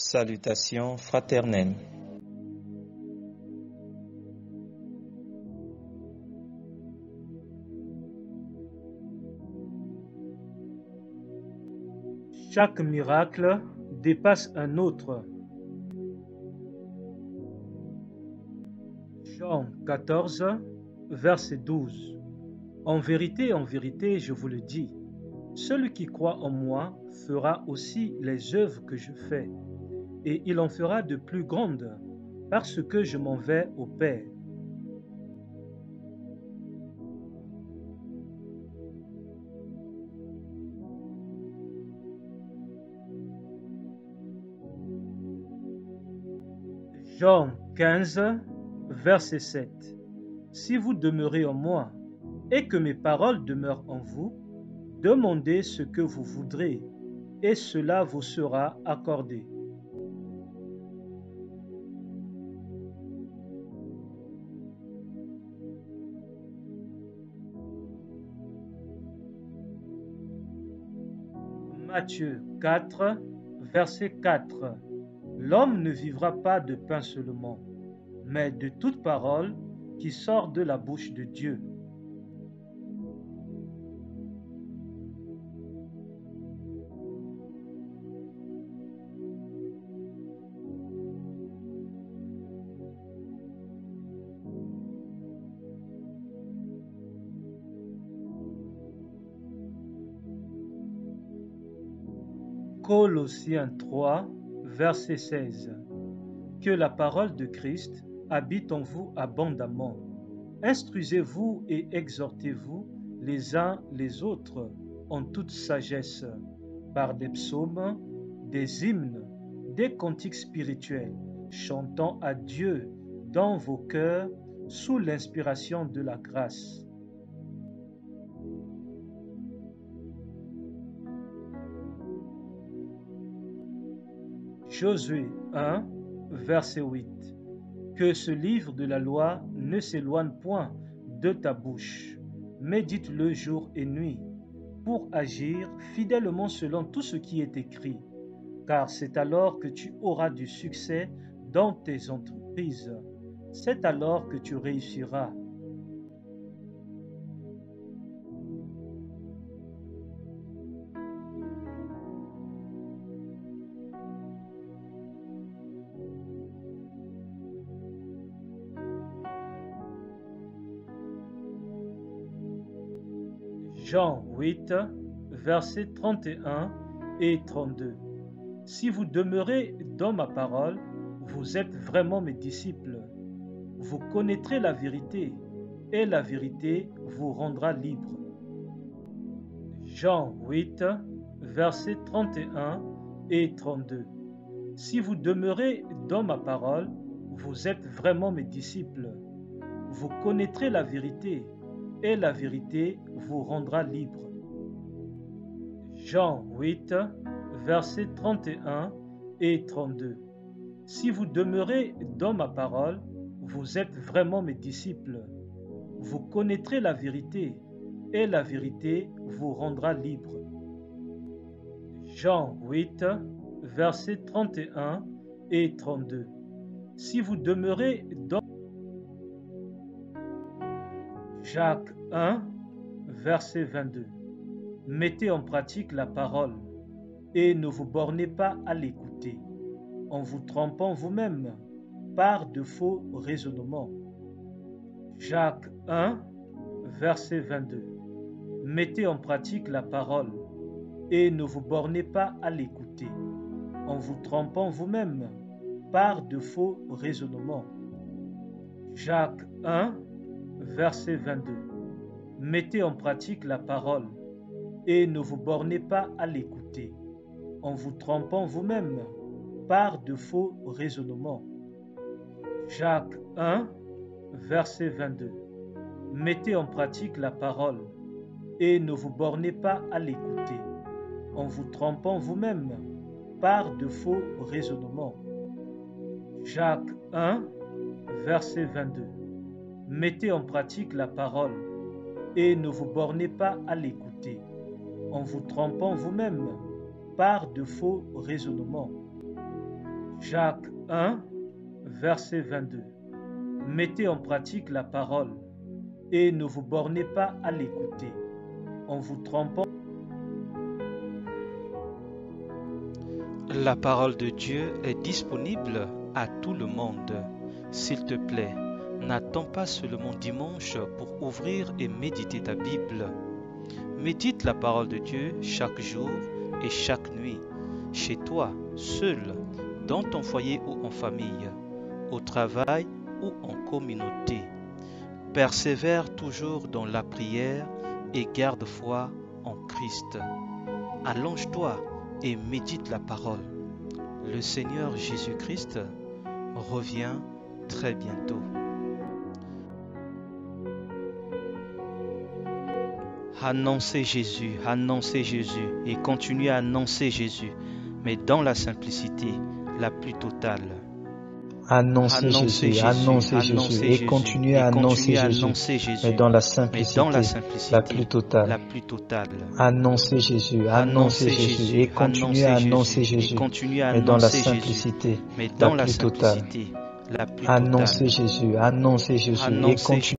Salutations fraternelles. Chaque miracle dépasse un autre. Jean 14, verset 12. En vérité, je vous le dis, celui qui croit en moi fera aussi les œuvres que je fais, et il en fera de plus grandes, parce que je m'en vais au Père. Jean 15, verset 7. Si vous demeurez en moi et que mes paroles demeurent en vous, demandez ce que vous voudrez et cela vous sera accordé. Matthieu 4, verset 4. L'homme ne vivra pas de pain seulement, mais de toute parole qui sort de la bouche de Dieu. Colossiens 3, verset 16. Que la parole de Christ habite en vous abondamment. Instruisez-vous et exhortez-vous les uns les autres en toute sagesse, par des psaumes, des hymnes, des cantiques spirituels, chantant à Dieu dans vos cœurs sous l'inspiration de la grâce. Josué 1, verset 8. Que ce livre de la loi ne s'éloigne point de ta bouche. Médite-le jour et nuit, pour agir fidèlement selon tout ce qui est écrit, car c'est alors que tu auras du succès dans tes entreprises. C'est alors que tu réussiras. Jean 8, versets 31 et 32. Si vous demeurez dans ma parole, vous êtes vraiment mes disciples. Vous connaîtrez la vérité, et la vérité vous rendra libre. Jean 8, versets 31 et 32. Si vous demeurez dans ma parole, vous êtes vraiment mes disciples. Vous connaîtrez la vérité, et la vérité vous rendra libre. Jean 8, versets 31 et 32. Si vous demeurez dans ma parole, vous êtes vraiment mes disciples. Vous connaîtrez la vérité, et la vérité vous rendra libre. Jean 8, versets 31 et 32. Si vous demeurez dans Jacques 1, verset 22. Mettez en pratique la parole et ne vous bornez pas à l'écouter, en vous trompant vous-même par de faux raisonnements. Jacques 1, verset 22. Mettez en pratique la parole et ne vous bornez pas à l'écouter, en vous trompant vous-même par de faux raisonnements. Jacques 1, verset 22. Mettez en pratique la parole et ne vous bornez pas à l'écouter, en vous trompant vous-même par de faux raisonnements. Jacques 1, verset 22. Mettez en pratique la parole et ne vous bornez pas à l'écouter, en vous trompant vous-même par de faux raisonnements. Jacques 1, verset 22. Mettez en pratique la parole et ne vous bornez pas à l'écouter, en vous trompant vous-même par de faux raisonnements. Jacques 1, verset 22. Mettez en pratique la parole et ne vous bornez pas à l'écouter en vous trompant. La parole de Dieu est disponible à tout le monde. S'il te plaît, n'attends pas seulement dimanche pour ouvrir et méditer ta Bible. Médite la parole de Dieu chaque jour et chaque nuit, chez toi, seul, dans ton foyer ou en famille, au travail ou en communauté. Persévère toujours dans la prière et garde foi en Christ. Allonge-toi et médite la parole. Le Seigneur Jésus-Christ revient très bientôt. Annoncez Jésus et continuez à annoncer Jésus, mais dans la simplicité la plus totale. Annoncez Jésus et continuez à annoncer Jésus, mais dans la simplicité la plus totale. Annoncez Jésus et continuez à annoncer Jésus, mais dans la simplicité la plus totale. Annoncez Jésus et continuez